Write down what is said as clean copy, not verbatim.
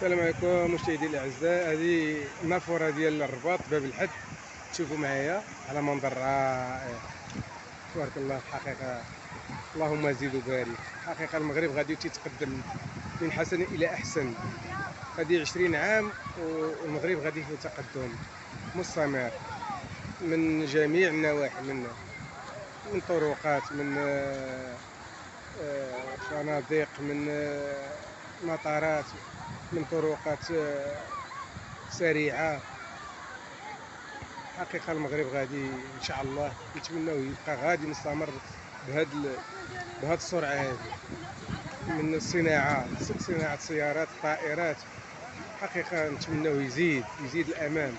السلام عليكم مشاهدي الاعزاء. هذه النافوره ديال الرباط باب الحد، تشوفوا معايا على منظر رائع تبارك الله. الحقيقه اللهم زد وبارك. الحقيقه المغرب غادي تتقدم من حسن الى احسن. هذه 20 عام والمغرب غادي في تقدم مستمر من جميع النواحي، من طرقات، من فنادق، من مطارات، من طرقات سريعة. حقيقة المغرب غادي إن شاء الله نتمناو يبقى غادي مستمر بهاد السرعة هذه من صناعة السيارات، الطائرات. حقيقة نتمناو يزيد الأمام.